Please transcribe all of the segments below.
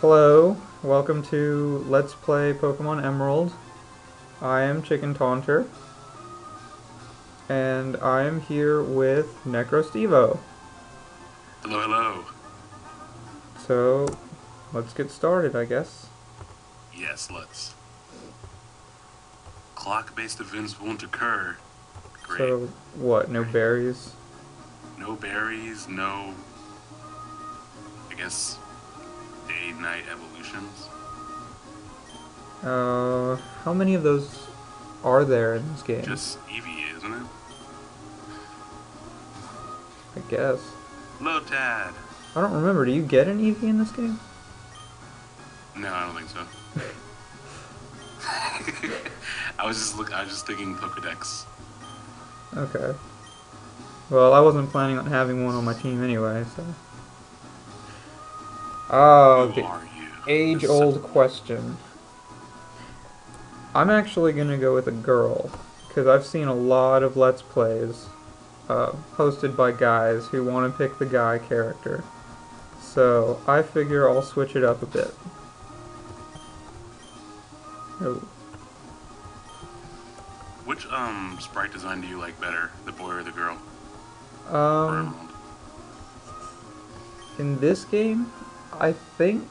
Hello, welcome to Let's Play Pokemon Emerald. I am Chicken Taunter, and I am here with Necrostevo. Hello, hello. So, let's get started, I guess. Yes, let's. Clock-based events won't occur. Great. So, what, no Great. berries? No berries, no, I guess, day-night evolutions. How many of those are there in this game? Just Eevee, isn't it? I guess. Lotad. I don't remember, do you get an Eevee in this game? No, I don't think so. I was just thinking Pokedex. Okay. Well, I wasn't planning on having one on my team anyway, so... Oh, Who the are you? age-old question. I'm actually gonna go with a girl, because I've seen a lot of Let's Plays posted by guys who want to pick the guy character. So I figure I'll switch it up a bit. Oh. Which sprite design do you like better, the boy or the girl? For Um, Emerald. in this game, I think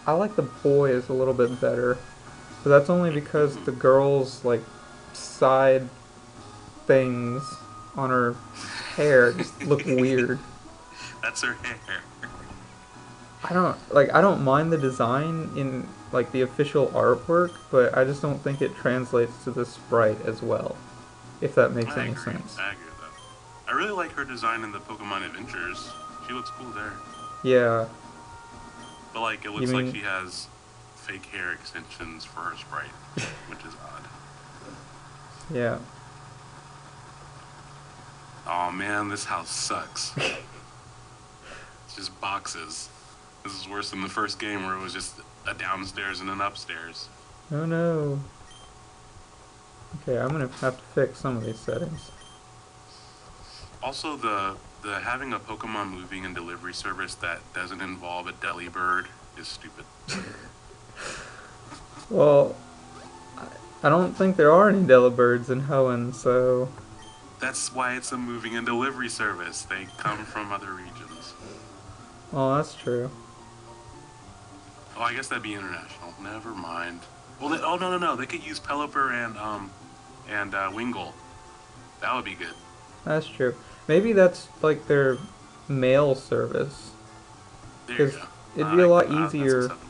I like the boys a little bit better. But that's only because the girl's, like, side things on her hair just look weird. That's her hair. I don't mind the design in like the official artwork, but I just don't think it translates to the sprite as well, if that makes I any agree. sense. I agree with that. I really like her design in the Pokemon Adventures. She looks cool there. Yeah, But like, it you looks like mean she has fake hair extensions for her sprite, which is odd. yeah. Oh man, this house sucks. It's just boxes. This is worse than the first game where it was just a downstairs and an upstairs. Oh no. Okay, I'm gonna have to fix some of these settings. Also, the having a Pokemon moving and delivery service that doesn't involve a Delibird is stupid. Well, I don't think there are any Delibirds in Hoenn, so That's why it's a moving and delivery service. They come from other regions. oh, that's true. Oh, I guess that'd be international. Never mind. Well, oh no, they could use Pelipper and Wingull. That would be good. That's true. Maybe that's like their mail service, There you because go. it'd be a lot That's easier. acceptable.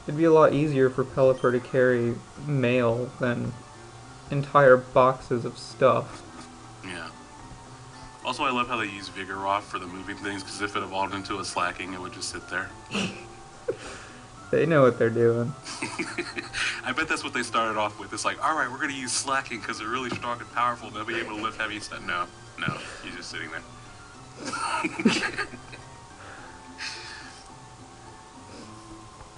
It'd be a lot easier for Pelipper to carry mail than entire boxes of stuff. Yeah. Also, I love how they use Vigoroth for the moving things, because if it evolved into a Slacking, it would just sit there. They know what they're doing. I bet that's what they started off with. It's like, alright, we're going to use Slacking because they're really strong and powerful. They'll be able to lift heavy stuff. No, he's just sitting there.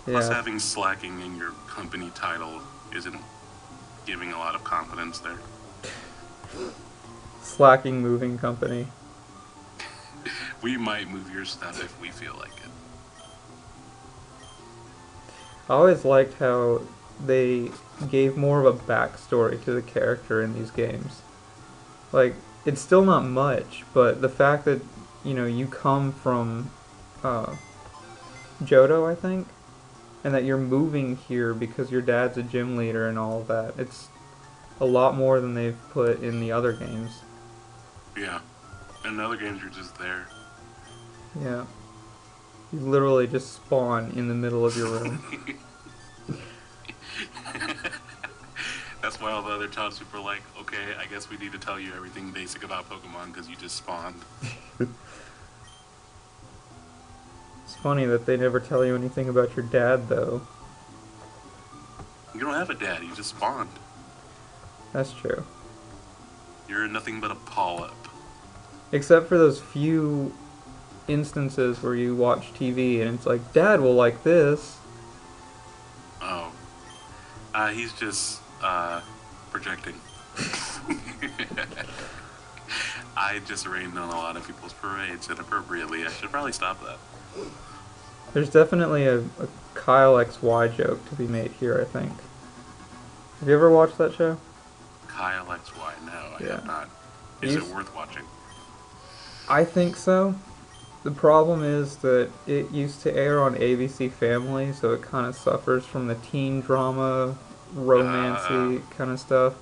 Plus, Yeah, having Slacking in your company title isn't giving a lot of confidence there. slacking moving company. We might move your stuff if we feel like it. I always liked how they gave more of a backstory to the character in these games. Like, it's still not much, but the fact that, you know, you come from Johto, I think, and that you're moving here because your dad's a gym leader and all of that, it's a lot more than they've put in the other games. Yeah. In other games, you're just there. Yeah. You literally just spawn in the middle of your room. That's why all the other townspeople are like, okay, I guess we need to tell you everything basic about Pokemon because you just spawned. It's funny that they never tell you anything about your dad, though. You don't have a dad, you just spawned. That's true. You're nothing but a polyp. Except for those few instances where you watch TV and it's like, Dad will like this. Oh. He's just, projecting. I just rained on a lot of people's parades inappropriately. I should probably stop that. There's definitely a Kyle XY joke to be made here, I think. Have you ever watched that show? Kyle XY, no, I Yeah. have not. Is it worth watching? I think so. The problem is that it used to air on ABC Family, so it kind of suffers from the teen drama, romancy kind of stuff.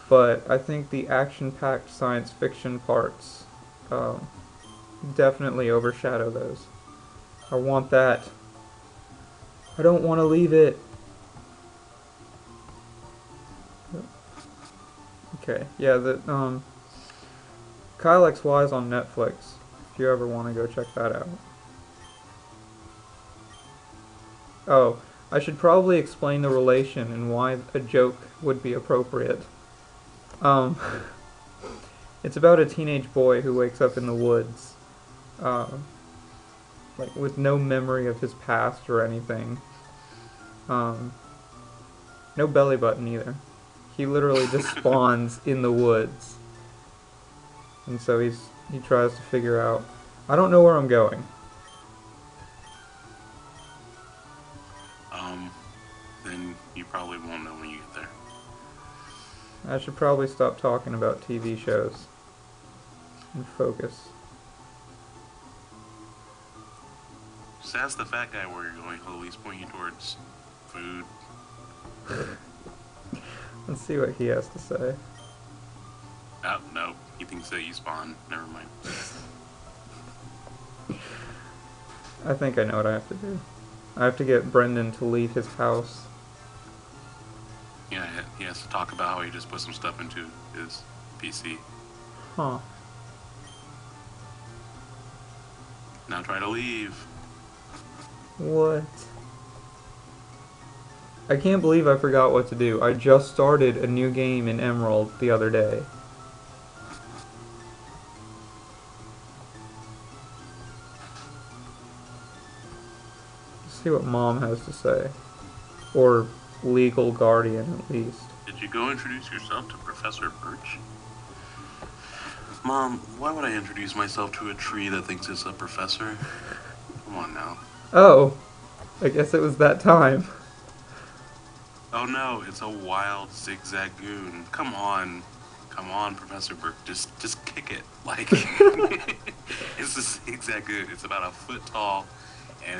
But I think the action-packed science fiction parts definitely overshadow those. I want that. I don't want to leave it. Okay, yeah, Kyle XY is on Netflix. If you ever want to go check that out. Oh, I should probably explain the relation and why a joke would be appropriate. Um, it's about a teenage boy who wakes up in the woods, like with no memory of his past or anything. No belly button either. He literally just spawns in the woods, and so he tries to figure out. I don't know where I'm going. Then you probably won't know when you get there. I should probably stop talking about TV shows and focus. Just ask the fat guy where you're going. He'll at least point you towards food. Let's see what he has to say. Oh, no. He thinks that you spawn. Never mind. I think I know what I have to do. I have to get Brendan to leave his house. Yeah, he has to talk about how he just put some stuff into his PC. Huh. Now try to leave. What? I can't believe I forgot what to do. I just started a new game in Emerald the other day. Let's see what Mom has to say. Or legal guardian, at least. Did you go introduce yourself to Professor Birch? Mom, why would I introduce myself to a tree that thinks it's a professor? Come on now. Oh, I guess it was that time. Oh no, it's a wild zigzag goon. Come on, Professor Birch. Just kick it. Like, it's a zigzag goon. It's about a foot tall, and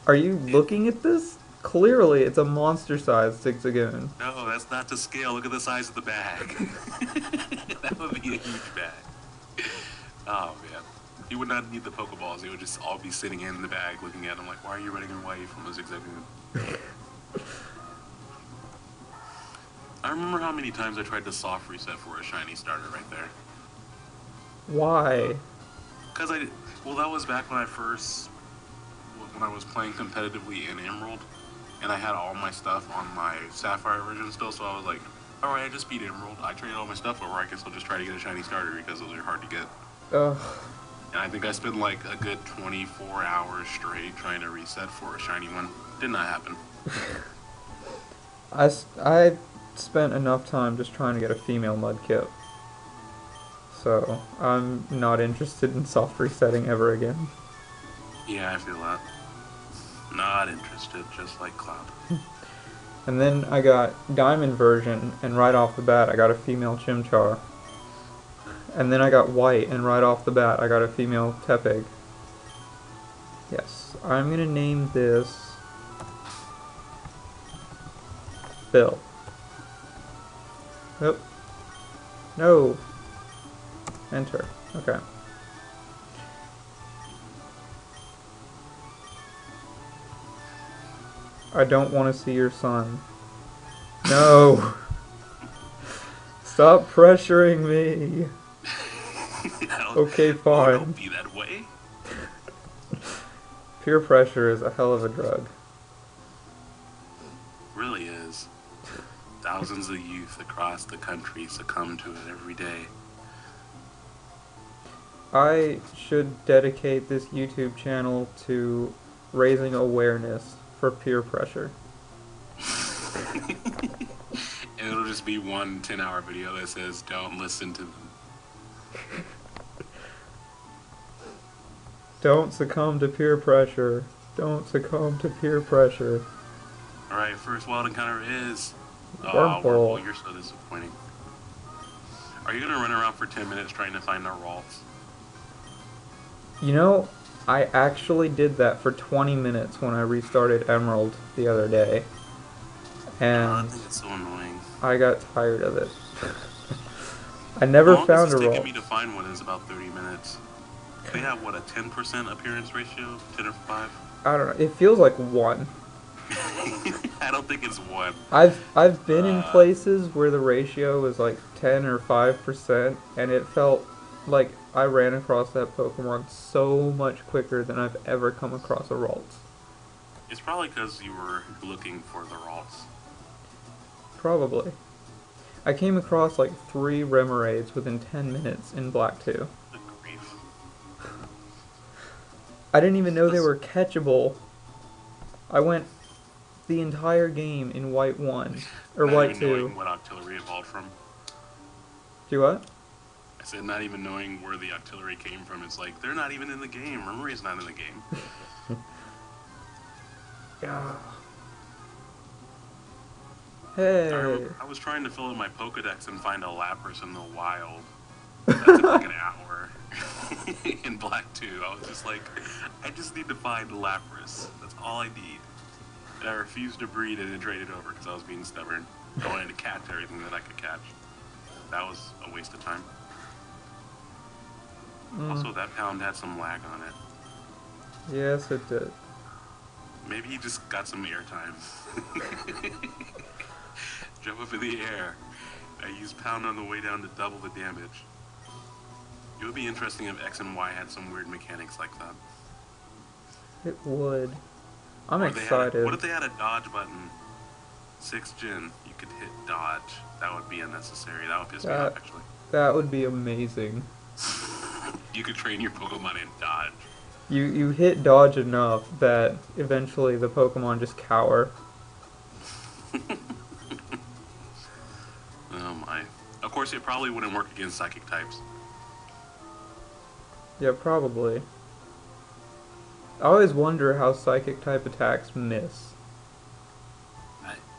Are you looking at this? Clearly, it's a monster-sized Zigzagoon. No, that's not to scale. Look at the size of the bag. That would be a huge bag. Oh man, he would not need the Pokeballs. They would just all be sitting in the bag, looking at him like, "Why are you running away from a Zigzagoon?" I remember how many times I tried to soft reset for a shiny starter right there. Why? Because that was back when I was playing competitively in Emerald, and I had all my stuff on my Sapphire version still, so I was like, alright, I just beat Emerald. I traded all my stuff over, I guess I'll just try to get a shiny starter because those are hard to get. Ugh. And I think I spent like a good 24 hours straight trying to reset for a shiny one. Did not happen. I spent enough time just trying to get a female Mudkip. So, I'm not interested in soft resetting ever again. Yeah, I feel that. Not interested, just like Cloud. And then I got Diamond version, and right off the bat I got a female Chimchar. And then I got White, and right off the bat I got a female Tepig. Yes, I'm gonna name this Bill. Nope. No. Enter. Okay. I don't want to see your son. No. Stop pressuring me. Okay, fine. Don't be that way. Peer pressure is a hell of a drug. Really is. Thousands of youth across the country succumb to it every day. I should dedicate this YouTube channel to raising awareness for peer pressure. And it'll just be one 10-hour video that says, don't listen to them. Don't succumb to peer pressure. Don't succumb to peer pressure. Alright, first wild encounter is... Wormhole. You're so disappointing. Are you gonna run around for 10 minutes trying to find our Ralts? You know, I actually did that for 20 minutes when I restarted Emerald the other day. I And think it's so annoying. I got tired of it. I The never longest found a it's taken Ralt. me to find one is about 30 minutes. They have, what, a 10% appearance ratio? 10 or 5? I don't know. It feels like 1. I don't think it's 1. I've been in Uh, places where the ratio was like 10 or 5%, and it felt like I ran across that Pokemon so much quicker than I've ever come across a Ralt. it's probably because you were looking for the Ralts. Probably. I came across like 3 Remoraid's within 10 minutes in Black 2. Good grief. I didn't even know they That's were catchable. I went the entire game in White 1, or not White even 2. knowing what Octillery evolved from. Do what? I said not even knowing where the Octillery came from. It's like, they're not even in the game. Remori's not in the game. Yeah. I Hey. remember I was trying to fill out my Pokedex and find a Lapras in the wild. That took like an hour. In Black 2, I was just like, I just need to find Lapras. That's all I need. And I refused to breed and iterate it over because I was being stubborn. I wanted to catch everything that I could catch. That was a waste of time. Also, that pound had some lag on it. Yes, it did. Maybe he just got some airtime. Jump up in the air. I used pound on the way down to double the damage. It would be interesting if X and Y had some weird mechanics like that. It would. I'm Or excited. what if they had a dodge button? 6th gen, you could hit dodge. That would be unnecessary. That would piss me off, actually. That would be amazing. You could train your Pokemon in dodge. You hit dodge enough that eventually the Pokemon just cower. Oh my. Of course, it probably wouldn't work against psychic types. Yeah, probably. I always wonder how psychic type attacks miss.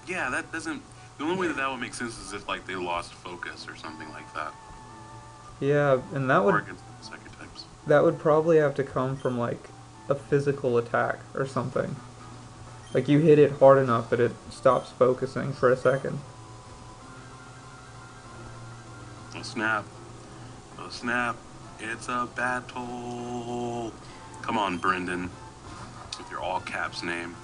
Yeah, that doesn't... The only way that would make sense is if, like, they lost focus or something like that. Yeah, and that Or would against psychic types. that would probably have to come from like a physical attack or something. Like you hit it hard enough that it stops focusing for a second. Oh snap. Oh snap. It's a battle. Come on, Brendan. With your all caps name.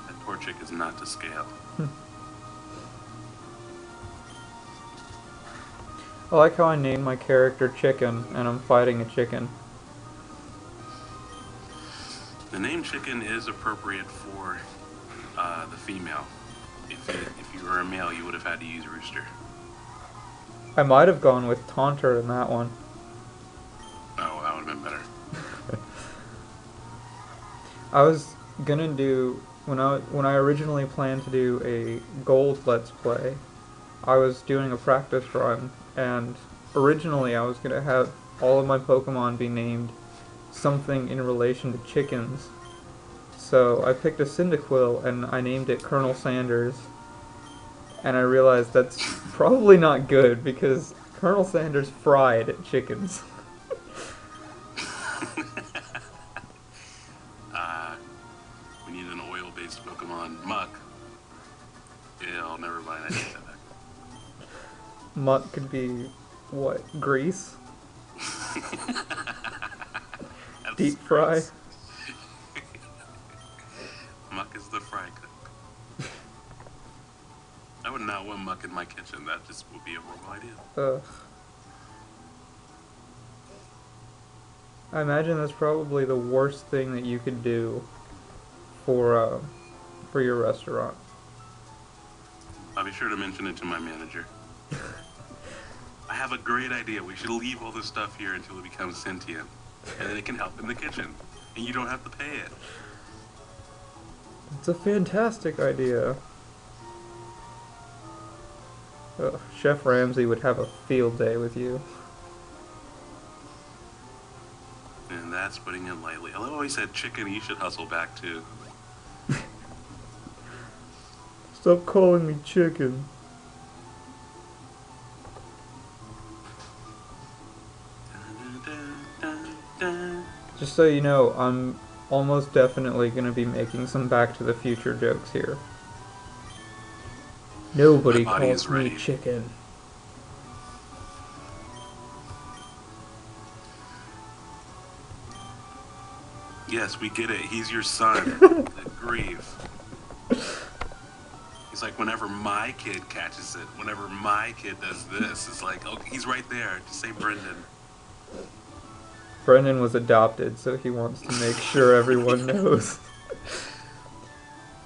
That Torchic is not to scale. I like how I named my character Chicken and I'm fighting a chicken. The name Chicken is appropriate for the female. If you were a male, you would have had to use Rooster. I might have gone with Taunter in that one. Oh, that would have been better. I was gonna do when I originally planned to do a gold let's play, I was doing a practice run, and originally I was gonna have all of my Pokemon be named something in relation to chickens. So I picked a Cyndaquil and I named it Colonel Sanders. And I realized that's probably not good because Colonel Sanders fried chickens. We need an oil-based Pokemon. Muck. Yeah, never mind. I take that back. Muck could be, what, grease? That's Deep fry? gross. Muck is the fry cook. I would not want Muck in my kitchen. That just would be a horrible idea. Ugh. I imagine that's probably the worst thing that you could do for your restaurant. I'll be sure to mention it to my manager. I have a great idea. We should leave all this stuff here until it becomes sentient. And then it can help in the kitchen. And you don't have to pay it. It's a fantastic idea. Ugh, Chef Ramsay would have a field day with you. And that's Yes, putting it lightly. I love how he said, chicken, you should hustle back too. Stop calling me chicken. Just so you know, I'm almost definitely going to be making some Back to the Future jokes here. Nobody My body calls is me ready. chicken. Yes, we get it. He's your son. Good grief. He's like, whenever my kid catches it, whenever my kid does this, it's like, oh, he's right there. Just say Brendan. Brendan was adopted, so he wants to make sure everyone knows.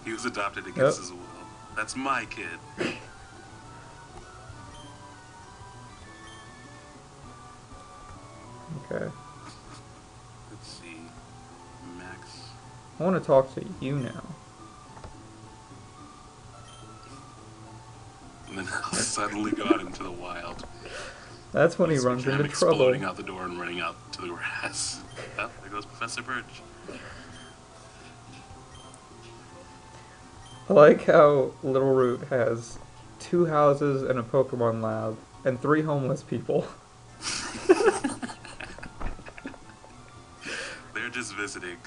He was adopted Yep. against his will. That's my kid. Okay. Let's see. Max. I want to talk to you now. And then he'll suddenly go out into the wild. That's when he runs Him into exploding trouble. out the door and running out to the grass. Oh, there goes Professor Birch. I like how Little Root has 2 houses and a Pokemon lab, and 3 homeless people. They're just visiting.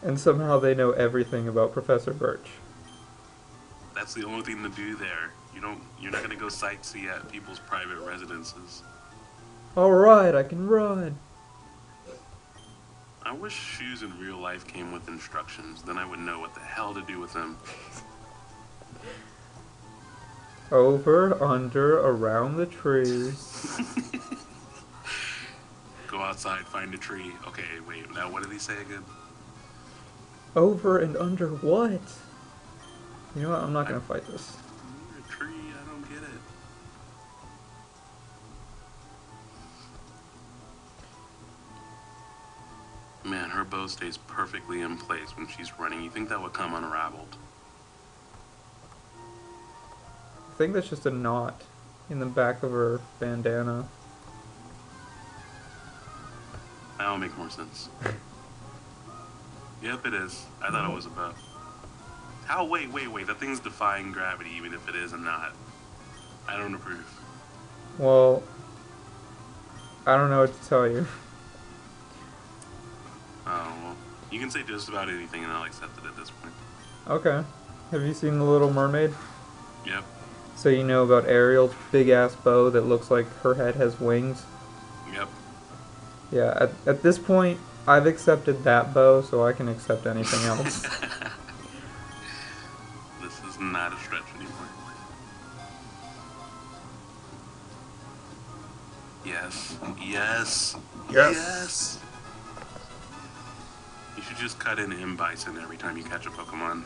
And somehow they know everything about Professor Birch. That's the only thing to do there. You're not gonna go sightsee at people's private residences. Alright, I can run! I wish shoes in real life came with instructions. Then I would know what the hell to do with them. Over, under, around the tree. Go outside, find a tree. Okay, wait. Now, what did he say again? Over and under what? You know what? I'm not gonna fight this. A tree. I don't get it. Man, her bow stays perfectly in place when she's running. You think that would come unraveled? I think that's just a knot in the back of her bandana. That'll make more sense. Yep, it is. I thought it was a bow. How? Wait. That thing's defying gravity, even if it is a knot. I don't approve. Well, I don't know what to tell you. Oh, well. You can say just about anything and I'll accept it at this point. Okay. Have you seen The Little Mermaid? Yep. So you know about Ariel's big-ass bow that looks like her head has wings? Yep. Yeah, at this point, I've accepted that bow, so I can accept anything else. This is not a stretch anymore. Yes. Yes. Yes. You should just cut in M. Bison every time you catch a Pokemon.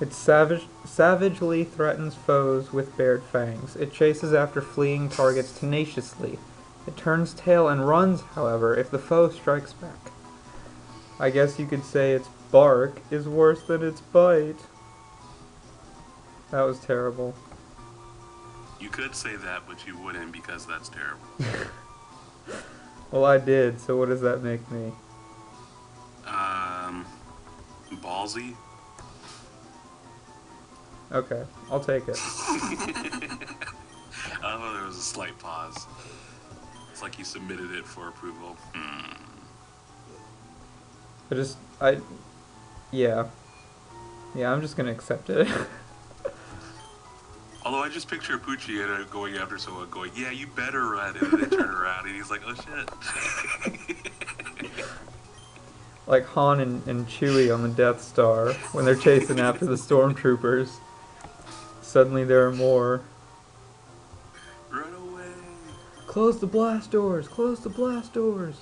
It savagely threatens foes with bared fangs. It chases after fleeing targets tenaciously. It turns tail and runs, however, if the foe strikes back. I guess you could say its bark is worse than its bite. That was terrible. You could say that, but you wouldn't because that's terrible. Well, I did, so what does that make me? Ballsy? Okay, I'll take it. Oh, there was a slight pause. It's like you submitted it for approval. Yeah. Yeah, I'm just gonna accept it. Although I just picture Poochie going after someone going, yeah, you better run, and then they turn around and he's like, oh shit. Like Han and Chewie on the Death Star when they're chasing after the stormtroopers. Suddenly there are more. Run away. Close the blast doors! Close the blast doors!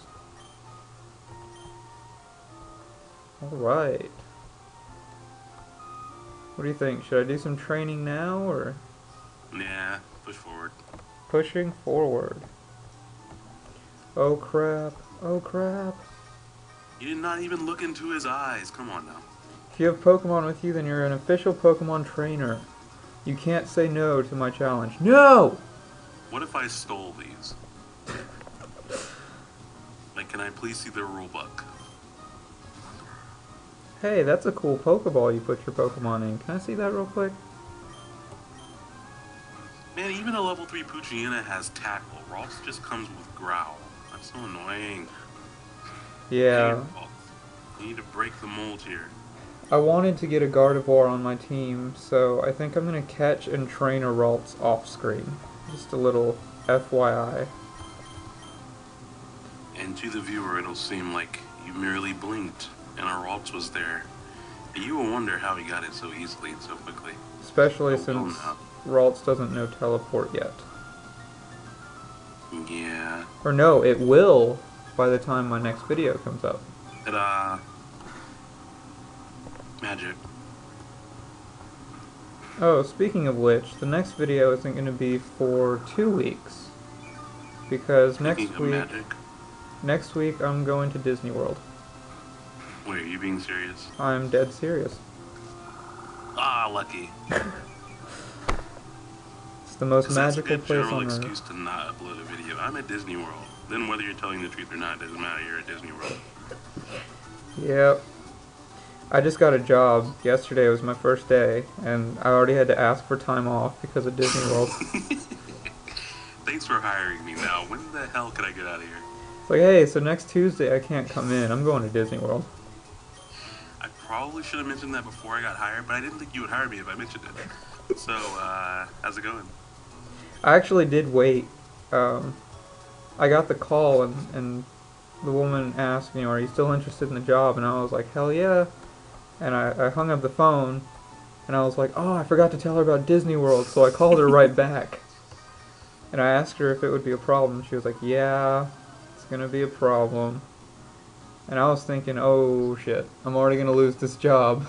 Alright. What do you think? Should I do some training now, or? Nah, push forward. Pushing forward. Oh crap. Oh crap. You did not even look into his eyes. Come on now. If you have Pokemon with you, then you're an official Pokemon trainer. You can't say no to my challenge. No! What if I stole these? Like, can I please see the rule book? Hey, that's a cool Pokeball you put your Pokemon in. Can I see that real quick? Man, even a level 3 Poochyena has tackle. Ralts just comes with growl. That's so annoying. Yeah. You need to break the mold here. I wanted to get a Gardevoir on my team, so I think I'm going to catch and train a Ralts off screen. Just a little FYI. And to the viewer, it'll seem like you merely blinked and a Ralts was there. And you will wonder how he got it so easily and so quickly. Especially since Ralts doesn't know Teleport yet. Yeah. Or no, it will by the time my next video comes up. Ta-da. Magic. Oh, speaking of which, the next video isn't going to be for 2 weeks. Because next week I'm going to Disney World. Wait, are you being serious? I'm dead serious. Ah, lucky. It's the most magical place general on Earth. Excuse to not upload a video. I'm at Disney World. Then whether you're telling the truth or not doesn't matter. You're at Disney World. Yep. I just got a job. Yesterday was my first day, and I already had to ask for time off because of Disney World. Thanks for hiring me now. When the hell can I get out of here? It's like, hey, so next Tuesday I can't come in. I'm going to Disney World. I probably should have mentioned that before I got hired, but I didn't think you would hire me if I mentioned it. So, how's it going? I actually did wait. I got the call, and the woman asked, are you still interested in the job? And I was like, hell yeah. And I hung up the phone, and I was like, oh, I forgot to tell her about Disney World, so I called her right back. And I asked her if it would be a problem. She was like, yeah, it's going to be a problem. And I was thinking, oh shit, I'm already going to lose this job.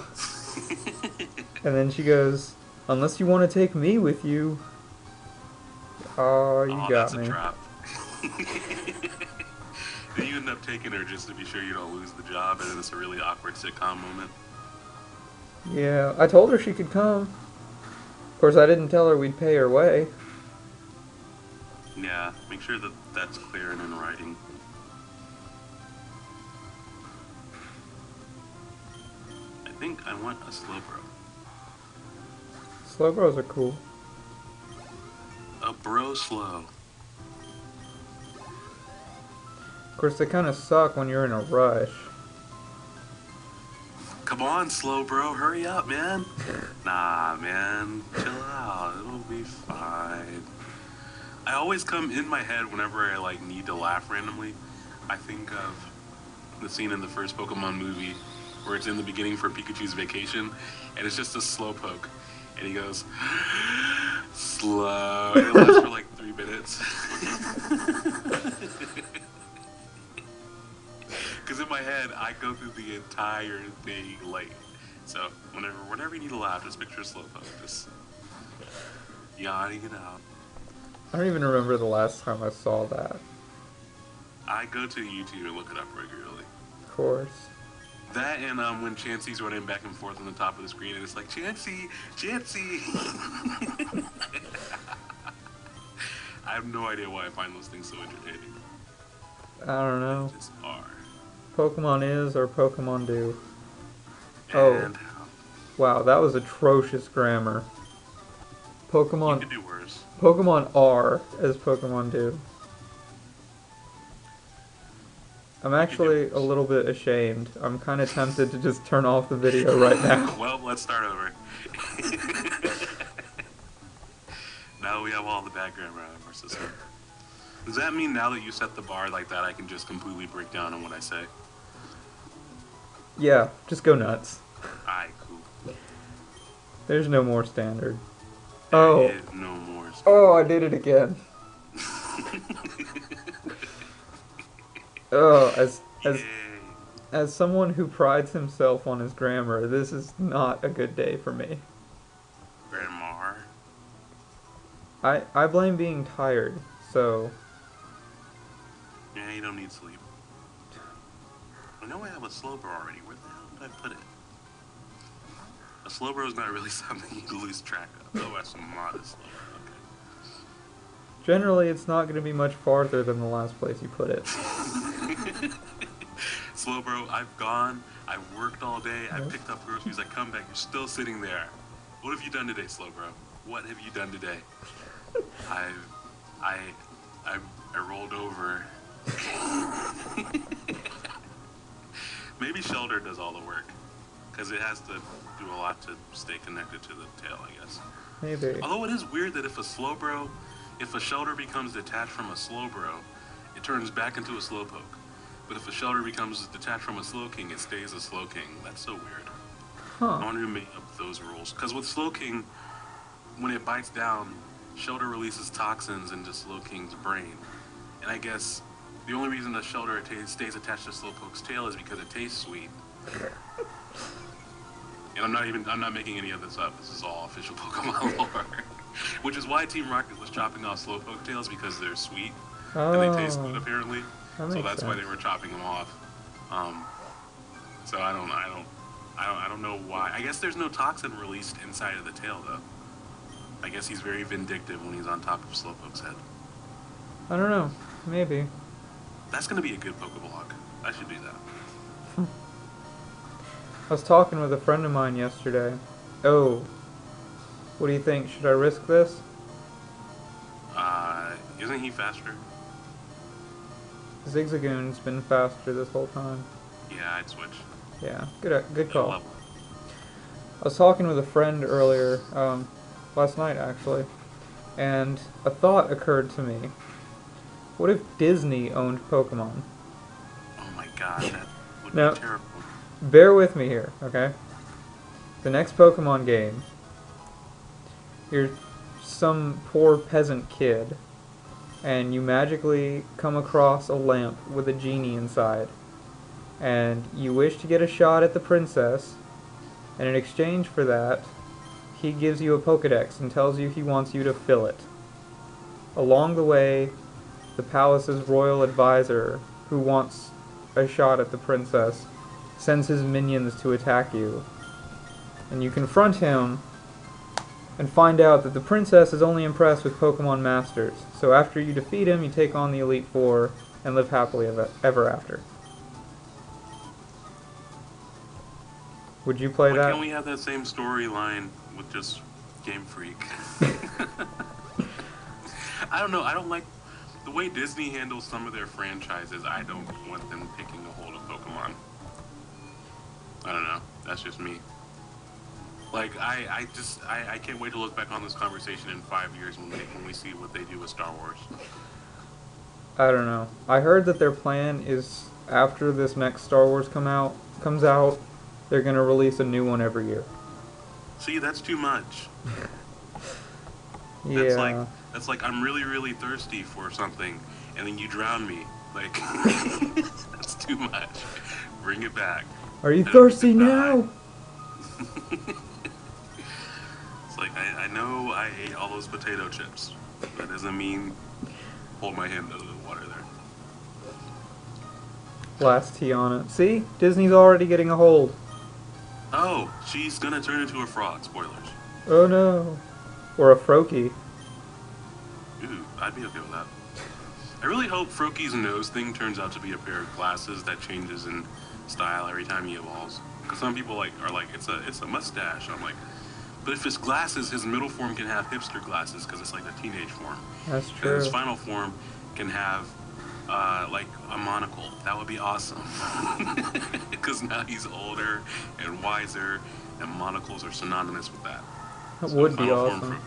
And then she goes, unless you want to take me with you. Oh, you got me. That's a trap. Then you end up taking her just to be sure you don't lose the job, and then it's a really awkward sitcom moment. Yeah, I told her she could come. Of course, I didn't tell her we'd pay her way. Yeah, make sure that that's clear and in writing. I think I want a Slowbro. Slowbros are cool. A bro slow. Of course, they kind of suck when you're in a rush. Come on, Slowbro, hurry up, man. Nah, man, chill out. It'll be fine. I always come in my head whenever I need to laugh randomly. I think of the scene in the first Pokemon movie where it's in the beginning for Pikachu's vacation, and it's just a Slowpoke, and he goes slow, and it lasts for like 3 minutes. Because in my head, I go through the entire thing late. So whenever you need to laugh, just picture a Slowpoke, just yawning it out. I don't even remember the last time I saw that. I go to YouTube and look it up regularly. Of course. That and when Chansey's running back and forth on the top of the screen, and it's like, Chansey! Chansey! I have no idea why I find those things so entertaining. I don't know. They just are. Pokemon is or Pokemon do. And, wow, that was atrocious grammar. Pokemon. You could do worse. Pokemon are as Pokemon do. I'm actually a little bit ashamed. I'm kind of tempted to just turn off the video right now. Well, let's start over. Now we have all the bad grammar out of our system. Does that mean now that you set the bar like that, I can just completely break down on what I say? Yeah, just go nuts. Alright, cool. There's no more standard. There is no more standard. Oh, I did it again. Oh, as someone who prides himself on his grammar, this is not a good day for me. Grammar. I blame being tired, so... Yeah, you don't need sleep. I know I have a Slowbro already. Where the hell did I put it? A Slowbro is not really something you lose track of. Oh, that's a modest Slowbro. Okay. Generally, it's not going to be much farther than the last place you put it. Slow bro, I've gone, I worked all day, I Yep. picked up groceries, I come back, you're still sitting there. What have you done today, slow bro? What have you done today? I I I I rolled over. Maybe Shelter does all the work. Because it has to do a lot to stay connected to the tail, I guess. Maybe. Although it is weird that if a Shelter becomes detached from a Slowbro, it turns back into a Slowpoke. But if a Shelter becomes detached from a Slowking, it stays a Slowking. That's so weird. I Huh. wonder who made up those rules. Because with Slowking, when it bites down, Shelter releases toxins into Slowking's brain. And I guess the only reason the Shelter stays attached to Slowpoke's tail is because it tastes sweet. And I'm not making any of this up. This is all official Pokemon lore. Which is why Team Rocket was chopping off Slowpoke tails, because they're sweet. And they taste good, apparently. That So makes that's why sense. they were chopping them off. So I don't know why. I guess there's no toxin released inside of the tail, though. I guess he's very vindictive when he's on top of Slowpoke's head. I don't know. Maybe. That's gonna be a good Pokeblock. I should do that. I was talking with a friend of mine yesterday. Oh. What do you think? Should I risk this? Isn't he faster? Zigzagoon's been faster this whole time. Yeah, I'd switch. Yeah, good call. Level. I was talking with a friend earlier, last night actually, and a thought occurred to me. What if Disney owned Pokemon? Oh my god, that would No. be terrible. Bear with me here, okay? The next Pokemon game, you're some poor peasant kid, and you magically come across a lamp with a genie inside, and you wish to get a shot at the princess, and in exchange for that, he gives you a Pokedex and tells you he wants you to fill it. Along the way, the palace's royal advisor, who wants a shot at the princess, sends his minions to attack you. And you confront him and find out that the princess is only impressed with Pokemon Masters. So after you defeat him, you take on the Elite Four and live happily ever after. Would you play Why that? can't we have that same storyline with just Game Freak? I don't know. I don't like the way Disney handles some of their franchises. I don't want them picking a hold of Pokemon. I don't know. That's just me. Like I can't wait to look back on this conversation in 5 years when we see what they do with Star Wars. I don't know. I heard that their plan is after this next Star Wars comes out, they're gonna release a new one every year. See, that's too much. Yeah. That's like I'm really, really thirsty for something, and then you drown me. Like that's too much. Bring it back. Are you I don't thirsty need to now? die. It's like I know I ate all those potato chips. That doesn't mean hold my hand under the water there. Last tea on it. See? Disney's already getting a hold. Oh, she's gonna turn into a frog. Spoilers. Oh no. Or a Froakie. Ooh, I'd be okay with that. I really hope Froakie's nose thing turns out to be a pair of glasses that changes in style every time he evolves. Because some people are like it's a mustache. I'm like, but if it's glasses, his middle form can have hipster glasses because it's like the teenage form. That's And true. his final form can have like a monocle. That would be awesome. Because now he's older and wiser, and monocles are synonymous with that. That So would be final form awesome. Froakie.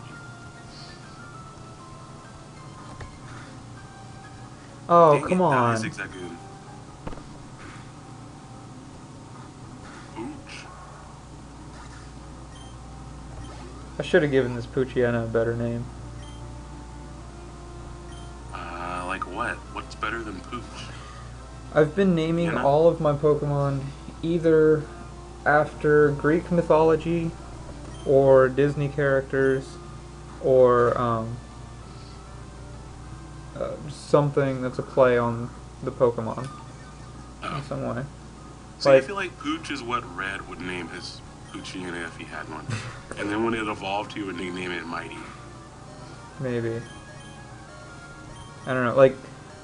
Oh, Dang come it, die, on. Zigzagoon. Ooch. I should have given this Poochyena a better name. Like what? What's better than Pooch? I've been naming Poochyena? all of my Pokemon either after Greek mythology or Disney characters or something that's a play on the Pokemon Oh. in some way. See, I Like- feel like Pooch is what Red would name his Poochyena if he had one. And then when it evolved, he would name it Mighty. Maybe. I don't know. Like,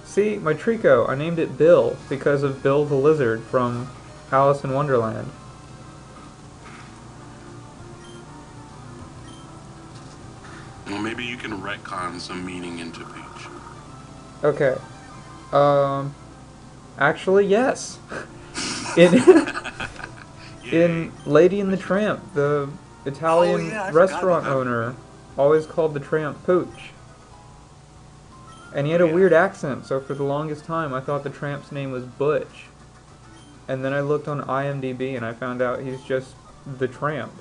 see, my Trico, I named it Bill because of Bill the Lizard from Alice in Wonderland. Well, maybe you can retcon some meaning into Peach. Okay. Um, actually, yes. In Yay. in Lady and the Tramp, the Oh Italian yeah, I forgot about restaurant that movie. owner always called the tramp Pooch. And he Oh had a yeah. weird accent, so for the longest time I thought the tramp's name was Butch. And then I looked on IMDb and I found out he's just the tramp.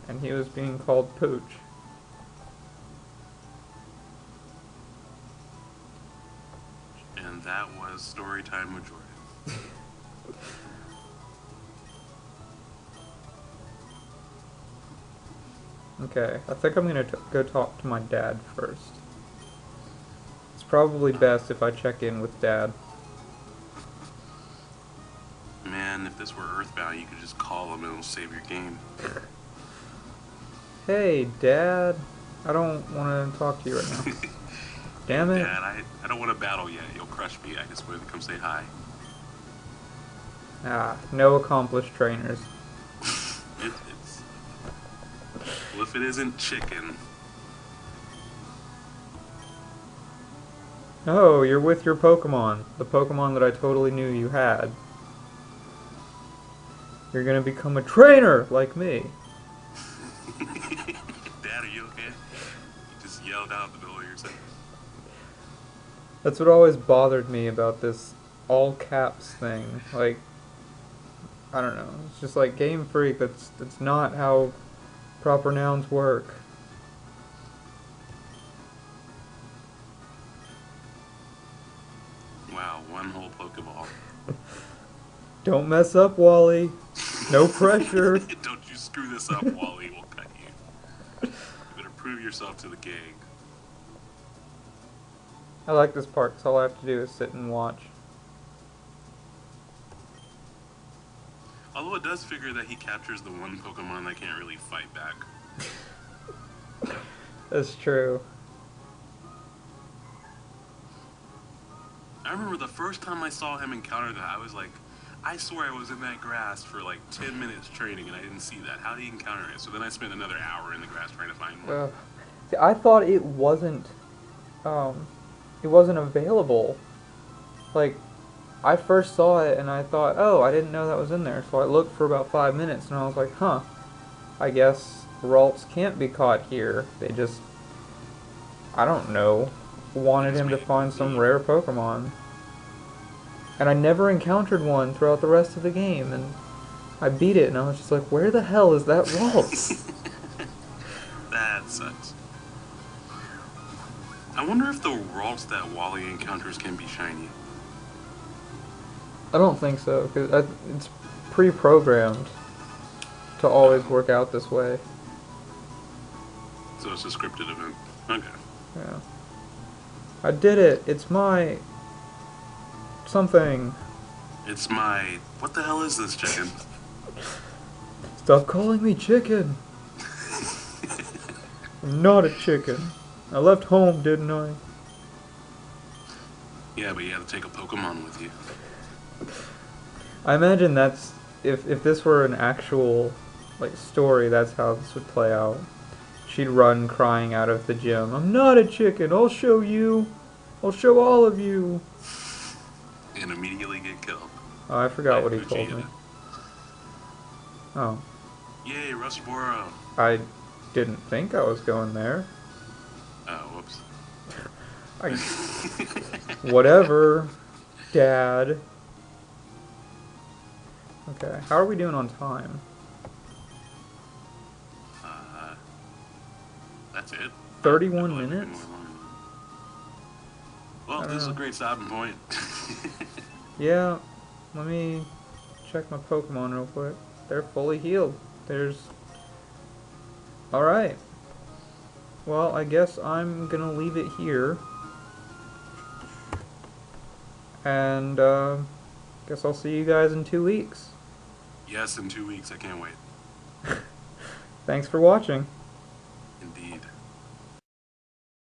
And he was being called Pooch. And that was Storytime with Jordan. Okay, I think I'm gonna go talk to my dad first. It's probably best if I check in with Dad. Man, if this were Earthbound, you could just call him and it'll save your game. Hey, Dad. I don't want to talk to you right now. Damn it. Dad, I don't want to battle yet. You'll crush me. I just wanted to come say hi. Ah, no accomplished trainers. It's well, if it isn't chicken. Oh, you're with your Pokemon. The Pokemon that I totally knew you had. You're gonna become a trainer like me. Dad, are you okay? You just yelled out in the middle of your sentence. That's what always bothered me about this all caps thing. Like, I don't know. It's just like Game Freak. That's not how proper nouns work. Wow, one whole Pokeball. Don't mess up, Wally. No pressure. Don't you screw this up, Wally. We'll cut you. You better prove yourself to the gang. I like this part because all I have to do is sit and watch. Although it does figure that he captures the one Pokemon that can't really fight back. That's true. I remember the first time I saw him encounter that, I was like, I swear I was in that grass for like 10 minutes training and I didn't see that. How did he encounter it? So then I spent another hour in the grass trying to find one. See, I thought it wasn't available. Like, I first saw it and I thought, oh, I didn't know that was in there. So I looked for about 5 minutes and I was like, huh, I guess Ralts can't be caught here. They just, I don't know, wanted him to find some rare Pokemon. And I never encountered one throughout the rest of the game, and I beat it, and I was just like, where the hell is that Ralts? That sucks. I wonder if the Ralts that Wally encounters can be shiny. I don't think so, because it's pre-programmed to always work out this way. So it's a scripted event. Okay. Yeah. I did it! It's my... something. It's my... What the hell is this, chicken? Stop calling me chicken! I'm not a chicken. I left home, didn't I? Yeah, but you had to take a Pokemon with you. I imagine that's... If this were an actual, like, story, that's how this would play out. She'd run crying out of the gym. I'm not a chicken! I'll show you! I'll show all of you! And immediately get killed. Oh, I forgot what he Vegeta. told me. Oh. Yay, Rustboro! I didn't think I was going there. Oh, whoops. Whatever, Dad. Okay, how are we doing on time? That's it. 31 I feel like we've been minutes? more long. Well, this is a great stopping point. Yeah, let me check my Pokemon real quick. They're fully healed. Alright. Well, I guess I'm gonna leave it here. And, guess I'll see you guys in 2 weeks. Yes, in 2 weeks. I can't wait. Thanks for watching.